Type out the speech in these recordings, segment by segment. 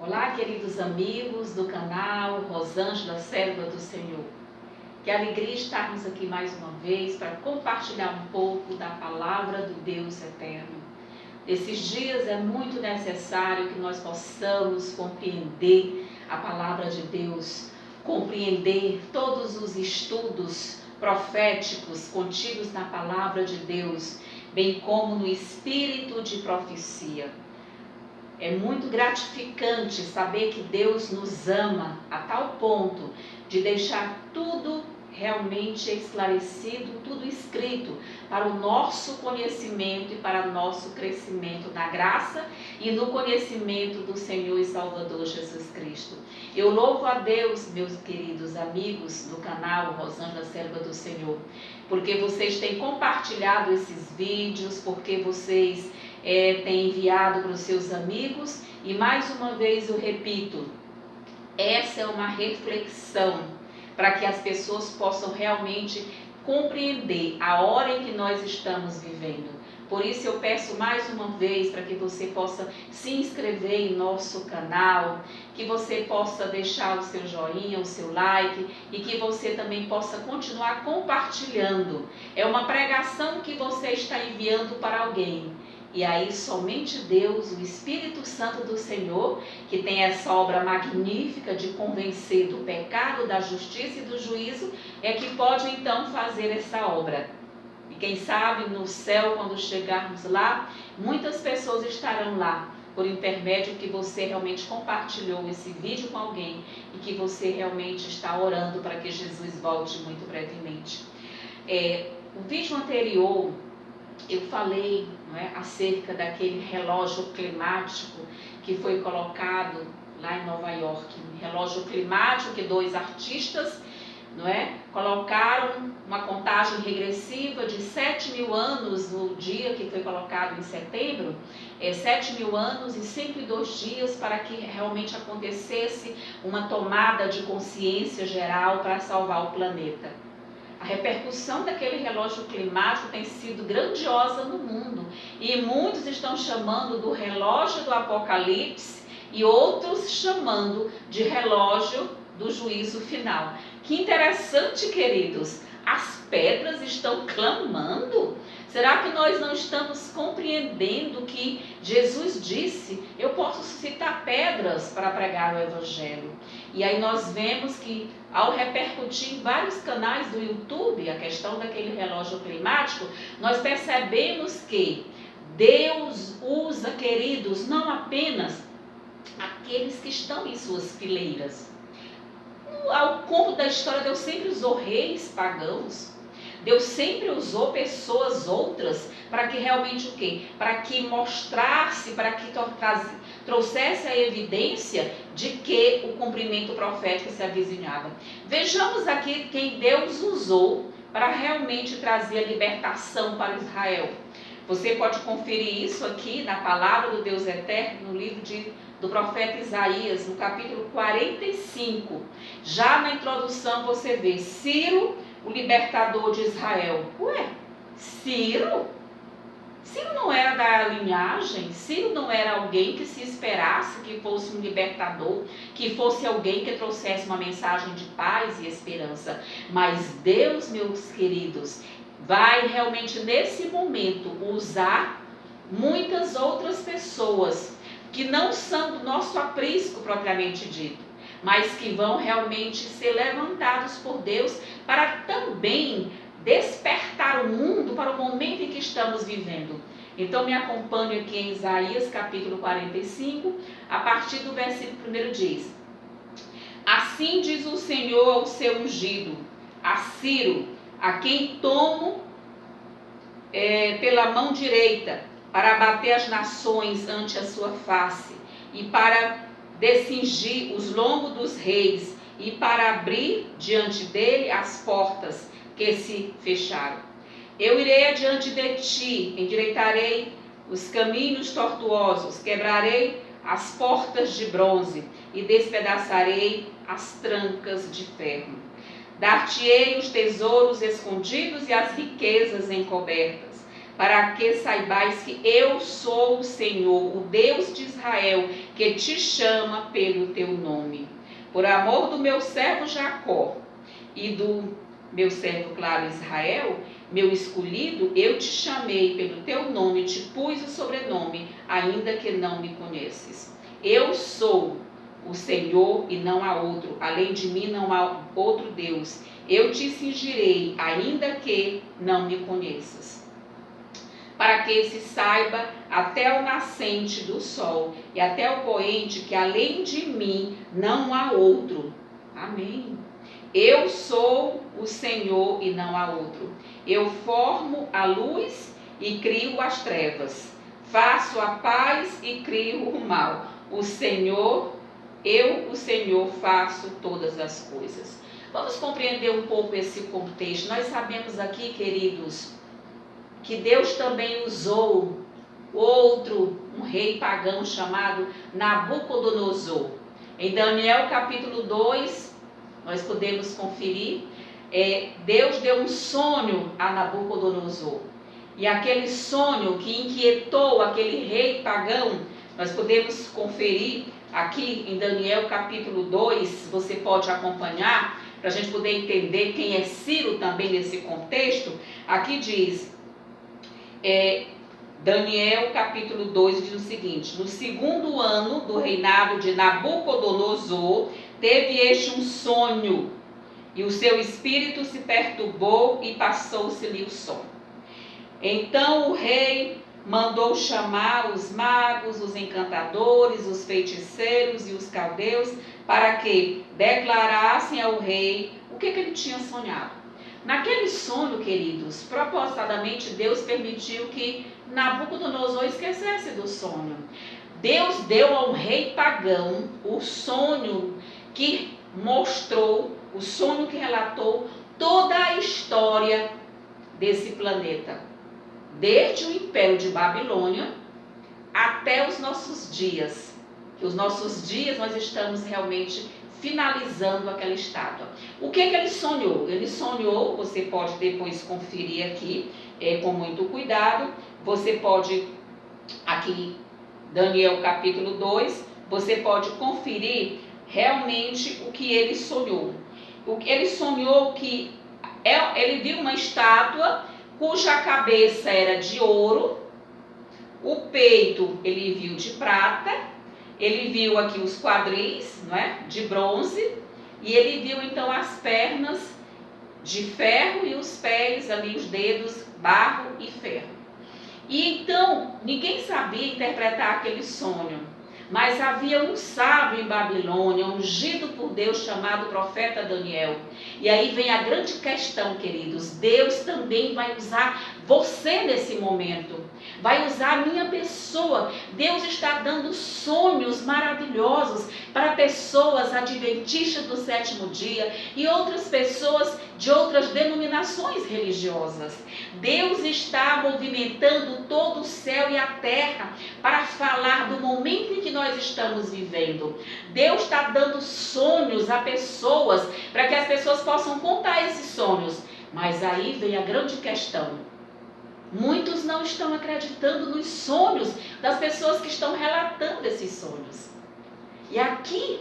Olá, queridos amigos do canal Rosângela, serva do Senhor. Que alegria estarmos aqui mais uma vez para compartilhar um pouco da palavra do Deus eterno. Nesses dias é muito necessário que nós possamos compreender a palavra de Deus, compreender todos os estudos proféticos contidos na palavra de Deus, bem como no espírito de profecia. É muito gratificante saber que Deus nos ama a tal ponto de deixar tudo realmente esclarecido, tudo escrito para o nosso conhecimento e para o nosso crescimento na graça e no conhecimento do Senhor e Salvador Jesus Cristo. Eu louvo a Deus, meus queridos amigos do canal Rosângela, serva do Senhor, porque vocês têm compartilhado esses vídeos, porque vocês têm enviado para os seus amigos, e mais uma vez eu repito, essa é uma reflexão para que as pessoas possam realmente compreender a hora em que nós estamos vivendo. Por isso eu peço mais uma vez para que você possa se inscrever em nosso canal, que você possa deixar o seu joinha, o seu like e que você também possa continuar compartilhando. É uma pregação que você está enviando para alguém. E aí somente Deus, o Espírito Santo do Senhor, que tem essa obra magnífica de convencer do pecado, da justiça e do juízo, é que pode então fazer essa obra. E quem sabe no céu, quando chegarmos lá, muitas pessoas estarão lá, por intermédio que você realmente compartilhou esse vídeo com alguém e que você realmente está orando para que Jesus volte muito brevemente. O vídeo anterior eu falei, acerca daquele relógio climático que foi colocado lá em Nova York. Um relógio climático que dois artistas colocaram uma contagem regressiva de 7.000 anos no dia que foi colocado em setembro, 7.000 anos e 102 dias para que realmente acontecesse uma tomada de consciência geral para salvar o planeta. A repercussão daquele relógio climático tem sido grandiosa no mundo e muitos estão chamando do relógio do Apocalipse e outros chamando de relógio do juízo final. Que interessante, queridos, as pedras estão clamando. Será que nós não estamos compreendendo que Jesus disse, eu posso suscitar pedras para pregar o Evangelho? E aí nós vemos que ao repercutir em vários canais do YouTube a questão daquele relógio climático, nós percebemos que Deus usa, queridos, não apenas aqueles que estão em suas fileiras. Ao longo da história, Deus sempre usou reis pagãos. Deus sempre usou pessoas outras para que realmente o quê? Para que mostrasse, para que trouxesse a evidência de que o cumprimento profético se avizinhava. Vejamos aqui quem Deus usou para realmente trazer a libertação para Israel. Você pode conferir isso aqui na palavra do Deus eterno, no livro do profeta Isaías, no capítulo 45. Já na introdução você vê Ciro, o libertador de Israel. Ciro? Ciro não era da linhagem, Ciro não era alguém que se esperasse que fosse um libertador, que fosse alguém que trouxesse uma mensagem de paz e esperança. Mas Deus, meus queridos, vai realmente nesse momento usar muitas outras pessoas que não são do nosso aprisco propriamente dito, mas que vão realmente ser levantados por Deus para também despertar o mundo para o momento em que estamos vivendo. Então me acompanhe aqui em Isaías capítulo 45, a partir do versículo 1 diz: Assim diz o Senhor ao seu ungido, a Ciro, a quem tomo pela mão direita, para abater as nações ante a sua face, e para descingir os lombos dos reis, e para abrir diante dele as portas que se fecharam. Eu irei adiante de ti, endireitarei os caminhos tortuosos, quebrarei as portas de bronze e despedaçarei as trancas de ferro. Dar-te-ei os tesouros escondidos e as riquezas encobertas. para que saibais que eu sou o Senhor, o Deus de Israel, que te chama pelo teu nome. Por amor do meu servo Jacó e do meu servo, claro, Israel, meu escolhido, eu te chamei pelo teu nome, te pus o sobrenome, ainda que não me conheces. Eu sou o Senhor e não há outro, além de mim não há outro Deus. Eu te cingirei, ainda que não me conheças, para que se saiba até o nascente do sol e até o poente que além de mim não há outro. Amém. Eu sou o Senhor e não há outro. Eu formo a luz e crio as trevas. Faço a paz e crio o mal. O Senhor faço todas as coisas. Vamos compreender um pouco esse contexto. Nós sabemos aqui, queridos, que Deus também usou um rei pagão chamado Nabucodonosor. Em Daniel capítulo 2, nós podemos conferir, Deus deu um sonho a Nabucodonosor. E aquele sonho que inquietou aquele rei pagão, nós podemos conferir aqui em Daniel capítulo 2, você pode acompanhar, para a gente poder entender quem é Ciro também nesse contexto. Aqui diz, Daniel capítulo 2 diz o seguinte: no segundo ano do reinado de Nabucodonosor, teve este um sonho, e o seu espírito se perturbou e passou-se-lhe o sono. Então o rei mandou chamar os magos, os encantadores, os feiticeiros e os caldeus, para que declarassem ao rei o que ele tinha sonhado. Naquele sonho, queridos, propositadamente Deus permitiu que Nabucodonosor esquecesse do sonho. Deus deu a um rei pagão o sonho que mostrou, o sonho que relatou toda a história desse planeta, desde o Império de Babilônia até os nossos dias. Que os nossos dias nós estamos realmente finalizando aquela estátua. O que ele sonhou? Ele sonhou, você pode depois conferir aqui, com muito cuidado. Você pode, aqui, Daniel capítulo 2, você pode conferir realmente o que ele sonhou. Ele sonhou que ele viu uma estátua cuja cabeça era de ouro, o peito ele viu de prata, ele viu aqui os quadris, não é? De bronze, e ele viu então as pernas de ferro e os pés ali, os dedos, barro e ferro. E então, ninguém sabia interpretar aquele sonho, mas havia um sábio em Babilônia, ungido por Deus, chamado profeta Daniel. E aí vem a grande questão, queridos. Deus também vai usar você nesse momento. Vai usar a minha pessoa. Deus está dando sonhos maravilhosos para pessoas adventistas do sétimo dia e outras pessoas de outras denominações religiosas. Deus está movimentando todo o céu e a terra para falar do momento em que nós estamos vivendo. Deus está dando sonhos a pessoas para que as pessoas possam contar esses sonhos. Mas aí vem a grande questão. Muitos não estão acreditando nos sonhos das pessoas que estão relatando esses sonhos. E aqui,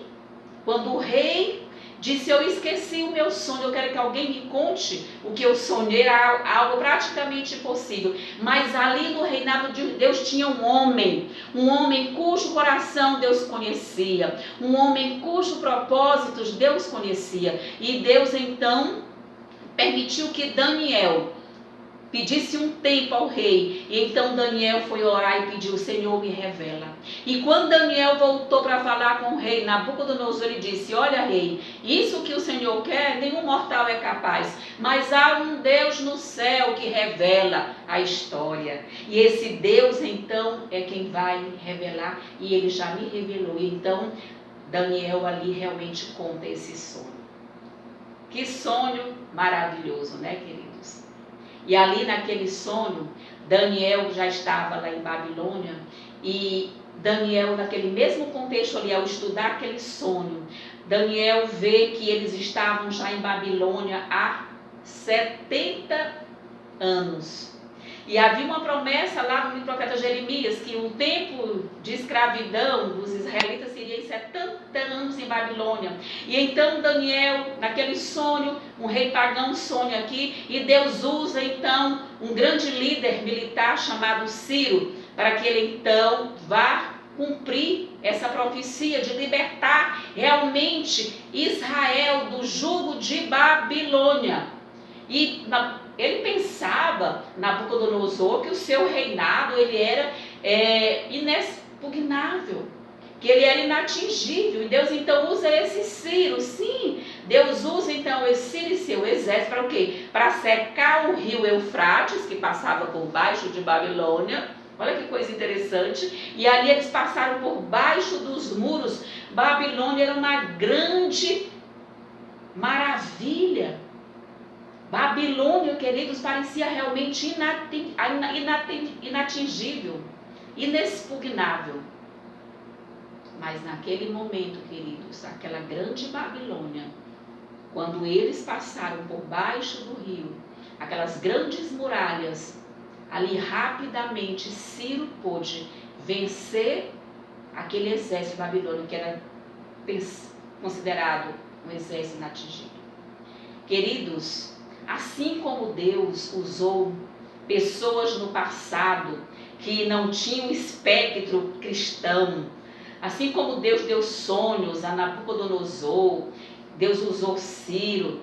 quando o rei disse, eu esqueci o meu sonho, eu quero que alguém me conte o que eu sonhei, era algo praticamente impossível. Mas ali no reinado de Deus tinha um homem cujo coração Deus conhecia, um homem cujos propósitos Deus conhecia. E Deus então permitiu que Daniel pedisse um tempo ao rei. E então Daniel foi orar e pediu, Senhor, me revela. E quando Daniel voltou para falar com o rei Nabucodonosor, ele disse, olha rei, isso que o Senhor quer, nenhum mortal é capaz, mas há um Deus no céu que revela a história. E esse Deus então é quem vai revelar, e ele já me revelou. Então Daniel ali realmente conta esse sonho. Que sonho maravilhoso, né, queridos? E ali naquele sonho, Daniel já estava lá em Babilônia, e Daniel, naquele mesmo contexto ali, ao estudar aquele sonho, Daniel vê que eles estavam já em Babilônia há 70 anos. E havia uma promessa lá no profeta Jeremias, que o tempo de escravidão dos israelitas seria em 70 anos em Babilônia. E então Daniel, naquele sonho, um rei pagão sonha aqui, e Deus usa então um grande líder militar chamado Ciro, para que ele então vá cumprir essa profecia de libertar realmente Israel do jugo de Babilônia. E ele pensava, Nabucodonosor, que o seu reinado ele era inexpugnável, que ele era inatingível. E Deus então usa esse Ciro, sim, Deus usa então esse Ciro e seu exército para o quê? Para secar o rio Eufrates, que passava por baixo de Babilônia. Olha que coisa interessante. E ali eles passaram por baixo dos muros. Babilônia era uma grande maravilha. Babilônia, queridos, parecia realmente inatingível, inexpugnável. Mas naquele momento, queridos, aquela grande Babilônia, quando eles passaram por baixo do rio, aquelas grandes muralhas, ali rapidamente Ciro pôde vencer aquele exército babilônico que era considerado um exército inatingível. Queridos, assim como Deus usou pessoas no passado que não tinham espectro cristão, assim como Deus deu sonhos a Nabucodonosor, Deus usou Ciro,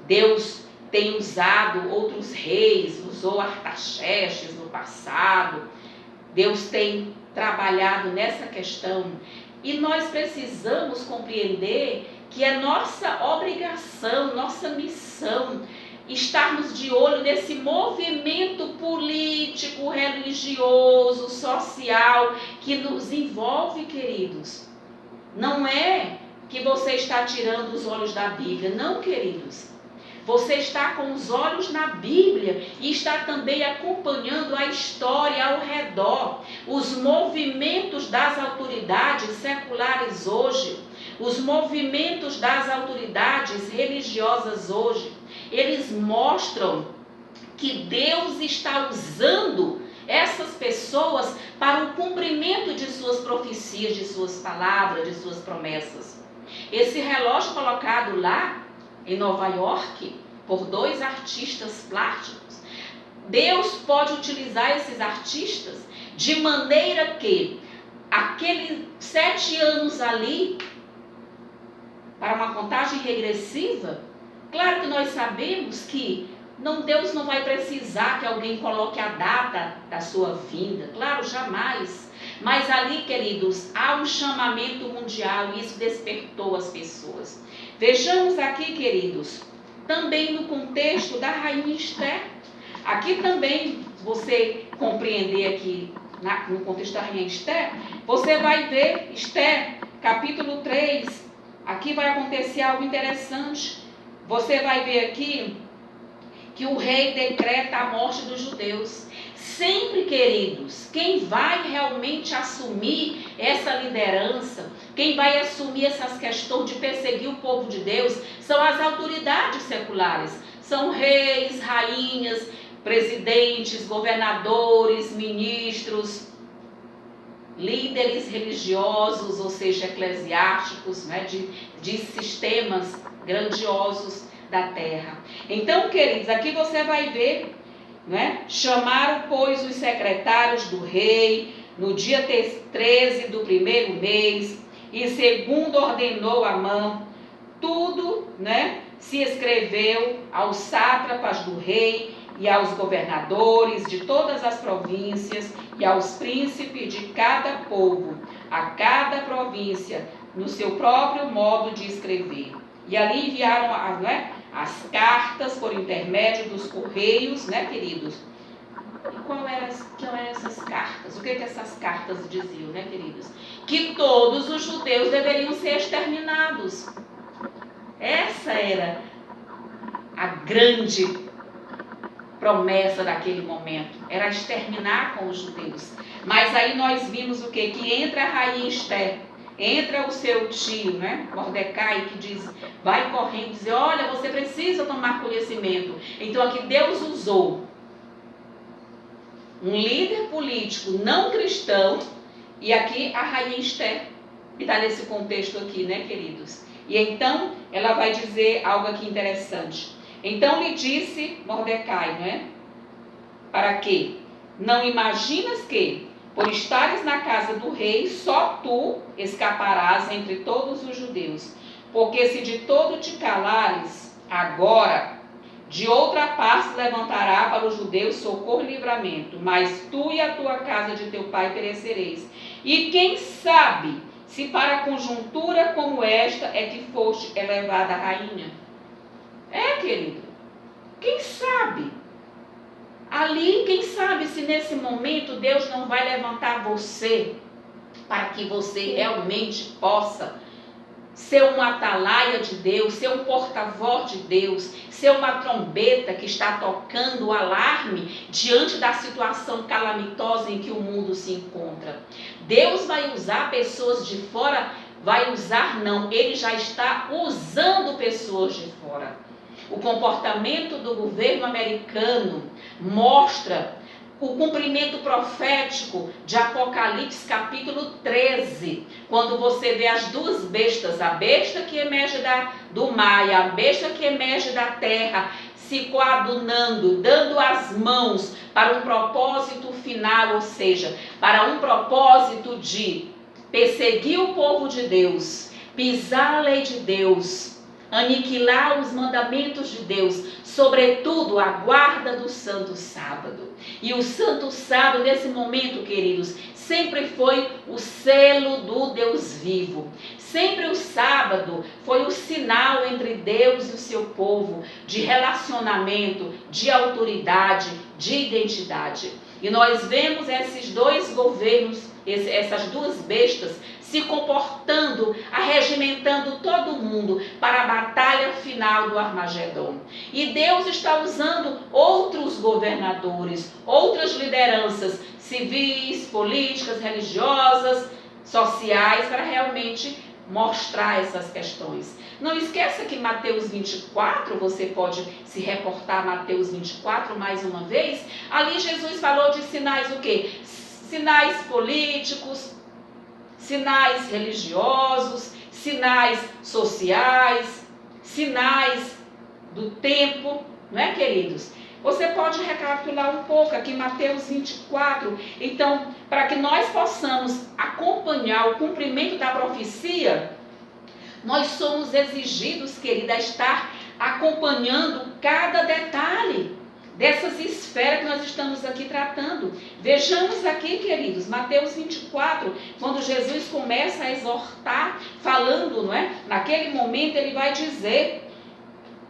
Deus tem usado outros reis, usou Artaxerxes no passado. Deus tem trabalhado nessa questão. E nós precisamos compreender que é nossa obrigação, nossa missão, estarmos de olho nesse movimento político, religioso, social, que nos envolve, queridos. Não é que você está tirando os olhos da Bíblia, não, queridos. Você está com os olhos na Bíblia e está também acompanhando a história ao redor, os movimentos das autoridades seculares hoje, os movimentos das autoridades religiosas hoje. Eles mostram que Deus está usando essas pessoas para o cumprimento de suas profecias, de suas palavras, de suas promessas. Esse relógio colocado lá em Nova York, por 2 artistas plásticos, Deus pode utilizar esses artistas de maneira que aqueles 7 anos ali, para uma contagem regressiva, claro que nós sabemos que Deus não vai precisar que alguém coloque a data da sua vinda, claro, jamais. Mas ali, queridos, há um chamamento mundial e isso despertou as pessoas. Vejamos aqui, queridos, também no contexto da rainha Esther. Aqui também, você compreender aqui, no contexto da rainha Esther, você vai ver Esther, capítulo 3, aqui vai acontecer algo interessante. Você vai ver aqui que o rei decreta a morte dos judeus. Sempre, queridos, quem vai realmente assumir essa liderança, quem vai assumir essas questões de perseguir o povo de Deus, são as autoridades seculares. São reis, rainhas, presidentes, governadores, ministros, líderes religiosos, ou seja, eclesiásticos, né, de sistemas grandiosos da terra. Então, queridos, aqui você vai ver, né, chamaram, pois, os secretários do rei no dia 13 do 1º mês, e segundo ordenou Amã, tudo, né, se escreveu aos sátrapas do rei e aos governadores de todas as províncias e aos príncipes de cada povo, a cada província, no seu próprio modo de escrever. E ali enviaram as cartas por intermédio dos correios, né, queridos? E que eram essas cartas? O que essas cartas diziam, né, queridos? Que todos os judeus deveriam ser exterminados. Essa era a grande promessa daquele momento. Era exterminar com os judeus. Mas aí nós vimos o quê? Que entra a rainha Esther, entra o seu tio, né, Mordecai, que diz, vai correndo, dizer, olha, você precisa tomar conhecimento. Então aqui Deus usou um líder político não cristão, e aqui a rainha Esther, que está nesse contexto aqui, né, queridos? E então ela vai dizer algo aqui interessante. Então lhe disse Mordecai, né? Para quê? Não imaginas que, por estares na casa do rei, só tu escaparás entre todos os judeus. Porque se de todo te calares, agora, de outra parte levantará para os judeus socorro e livramento, mas tu e a tua casa de teu pai perecereis. E quem sabe se para conjuntura como esta é que foste elevada a rainha? Querido, quem sabe? Ali, quem sabe se nesse momento Deus não vai levantar você para que você realmente possa ser uma atalaia de Deus, ser um porta-voz de Deus, ser uma trombeta que está tocando o alarme diante da situação calamitosa em que o mundo se encontra. Deus vai usar pessoas de fora, Ele já está usando pessoas de fora. O comportamento do governo americano mostra o cumprimento profético de Apocalipse capítulo 13, quando você vê as duas bestas, a besta que emerge do mar e a besta que emerge da terra, se coadunando, dando as mãos para um propósito final, ou seja, para um propósito de perseguir o povo de Deus, pisar a lei de Deus, aniquilar os mandamentos de Deus, sobretudo a guarda do Santo Sábado. E o Santo Sábado, nesse momento, queridos, sempre foi o selo do Deus vivo. Sempre o sábado foi o sinal entre Deus e o seu povo de relacionamento, de autoridade, de identidade. E nós vemos esses dois governos, essas duas bestas, se comportando, arregimentando todo mundo para a batalha final do Armagedon. E Deus está usando outros governadores, outras lideranças civis, políticas, religiosas, sociais, para realmente mostrar essas questões. Não esqueça que Mateus 24, você pode se reportar a Mateus 24 mais uma vez, ali Jesus falou de sinais o quê? Sinais políticos, sinais religiosos, sinais sociais, sinais do tempo, não é, queridos? Você pode recapitular um pouco aqui Mateus 24. Então, para que nós possamos acompanhar o cumprimento da profecia, nós somos exigidos, querida, a estar acompanhando cada detalhe dessas esferas que nós estamos aqui tratando. Vejamos aqui, queridos, Mateus 24, quando Jesus começa a exortar, falando, não é? Naquele momento ele vai dizer,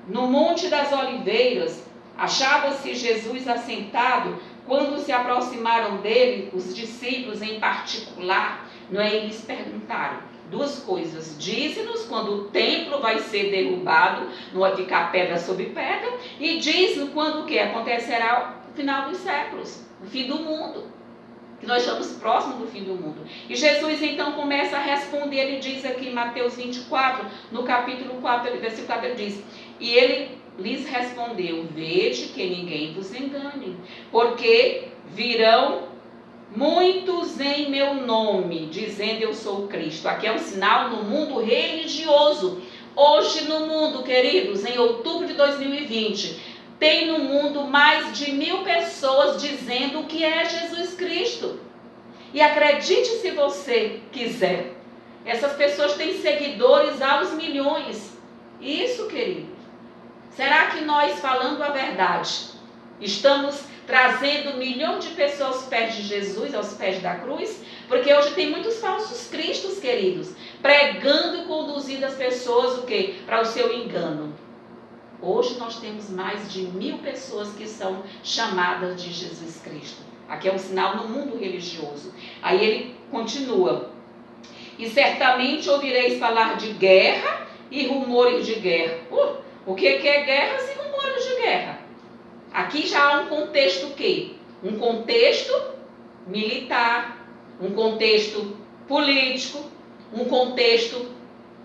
no Monte das Oliveiras, achava-se Jesus assentado, quando se aproximaram dele, os discípulos em particular, não é? Eles perguntaram duas coisas: dize-nos quando o templo vai ser derrubado, não vai ficar pedra sobre pedra, e diz-nos quando o que acontecerá no final dos séculos, o fim do mundo, que nós estamos próximos do fim do mundo. E Jesus então começa a responder, ele diz aqui em Mateus 24, no capítulo 4, versículo 4, ele diz, e ele lhes respondeu, vede que ninguém vos engane, porque virão muitos em meu nome, dizendo eu sou o Cristo. Aqui é um sinal no mundo religioso. Hoje no mundo, queridos, em outubro de 2020, tem no mundo mais de 1000 pessoas dizendo que é Jesus Cristo. E acredite se você quiser, essas pessoas têm seguidores aos milhões. Isso, querido. Será que nós, falando a verdade, estamos trazendo 1 milhão de pessoas aos pés de Jesus, aos pés da cruz? Porque hoje tem muitos falsos cristos, queridos, pregando e conduzindo as pessoas o quê? Para o seu engano. Hoje nós temos mais de 1000 pessoas que são chamadas de Jesus Cristo. Aqui é um sinal no mundo religioso. Aí ele continua. E certamente ouvireis falar de guerra e rumores de guerra. O que é guerras e rumores de guerra? Aqui já há um contexto o quê? Um contexto militar, um contexto político, um contexto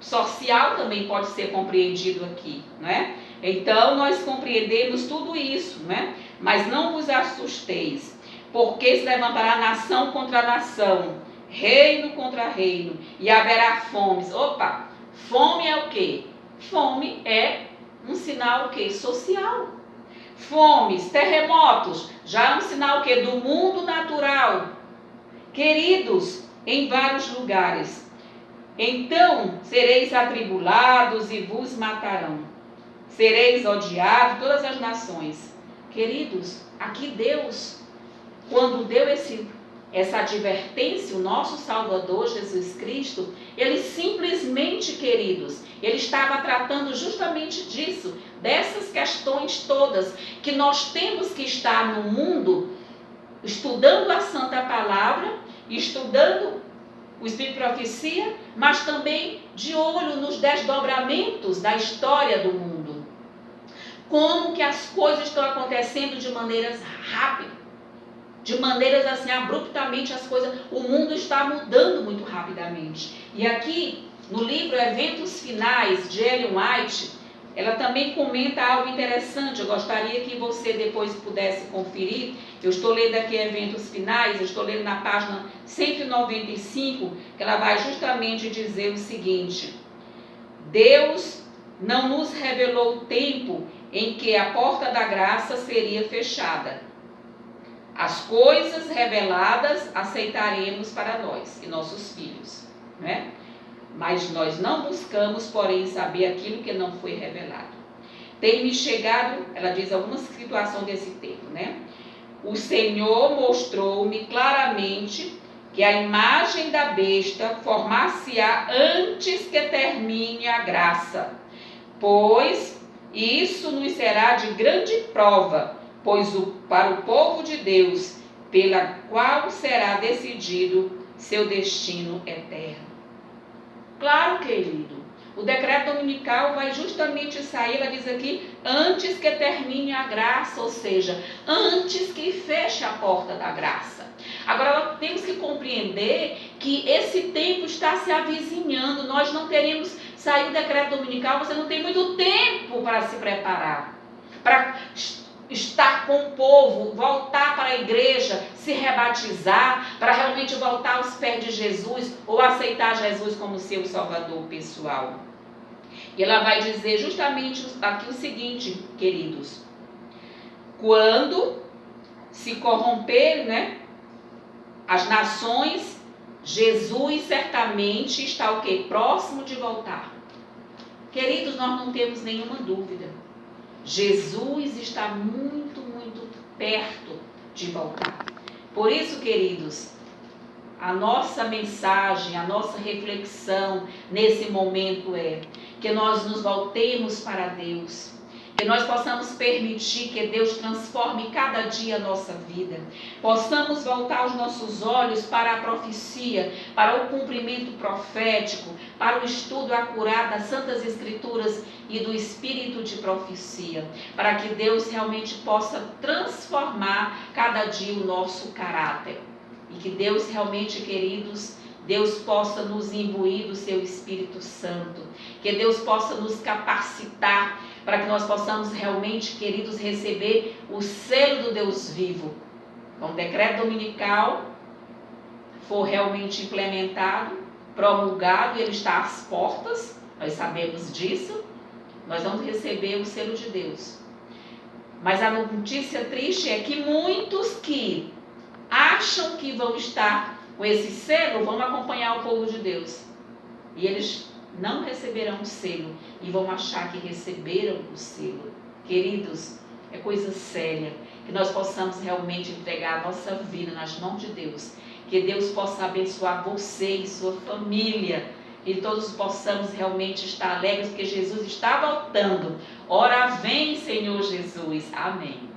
social também pode ser compreendido aqui, não é? Então nós compreendemos tudo isso, não é? Mas não vos assusteis, porque se levantará nação contra nação, reino contra reino, e haverá fomes. Opa, fome é o quê? Fome é um sinal o quê? Social. Fomes, terremotos, já é um sinal o quê? Do mundo natural. Queridos, em vários lugares. Então sereis atribulados e vos matarão. Sereis odiados todas as nações. Queridos, aqui Deus, quando deu essa advertência, o nosso Salvador Jesus Cristo, ele simplesmente, queridos, ele estava tratando justamente disso, dessas questões todas, que nós temos que estar no mundo, estudando a Santa Palavra, estudando o Espírito de Profecia, mas também de olho nos desdobramentos da história do mundo. Como que as coisas estão acontecendo de maneiras rápidas, de maneiras assim, abruptamente as coisas, o mundo está mudando muito rapidamente. E aqui, no livro Eventos Finais, de Ellen White, ela também comenta algo interessante. Eu gostaria que você depois pudesse conferir. Eu estou lendo aqui Eventos Finais, eu estou lendo na página 195, que ela vai justamente dizer o seguinte: Deus não nos revelou o tempo em que a porta da graça seria fechada. As coisas reveladas aceitaremos para nós e nossos filhos, né? Mas nós não buscamos, porém, saber aquilo que não foi revelado. Tem-me chegado, ela diz algumas situações desse tempo, né? O Senhor mostrou-me claramente que a imagem da besta formar-se-á antes que termine a graça, pois isso nos será de grande prova, pois para o povo de Deus, pela qual será decidido seu destino eterno. Claro, querido, o decreto dominical vai justamente sair, ela diz aqui, antes que termine a graça, ou seja, antes que feche a porta da graça. Agora, temos que compreender que esse tempo está se avizinhando, nós não teremos, sair o decreto dominical, você não tem muito tempo para se preparar, para estar com o povo, voltar para a igreja, se rebatizar, para realmente voltar aos pés de Jesus ou aceitar Jesus como seu Salvador pessoal. E ela vai dizer justamente aqui o seguinte, queridos: quando se corromper, né, as nações, Jesus certamente está o quê? Próximo de voltar. Queridos, nós não temos nenhuma dúvida. Jesus está muito, muito perto de voltar. Por isso, queridos, a nossa mensagem, a nossa reflexão nesse momento é que nós nos voltemos para Deus, que nós possamos permitir que Deus transforme cada dia a nossa vida, possamos voltar os nossos olhos para a profecia, para o cumprimento profético, para o estudo acurado das Santas Escrituras e do Espírito de profecia, para que Deus realmente possa transformar cada dia o nosso caráter. E que Deus realmente, queridos, Deus possa nos imbuir do seu Espírito Santo, que Deus possa nos capacitar para que nós possamos realmente, queridos, receber o selo do Deus vivo. Quando o decreto dominical for realmente implementado, promulgado, ele está às portas, nós sabemos disso, nós vamos receber o selo de Deus. Mas a notícia triste é que muitos que acham que vão estar com esse selo vão acompanhar o povo de Deus. E eles não receberão o selo e vão achar que receberam o selo. Queridos, é coisa séria que nós possamos realmente entregar a nossa vida nas mãos de Deus. Que Deus possa abençoar você e sua família. E todos possamos realmente estar alegres porque Jesus está voltando. Ora vem, Senhor Jesus. Amém.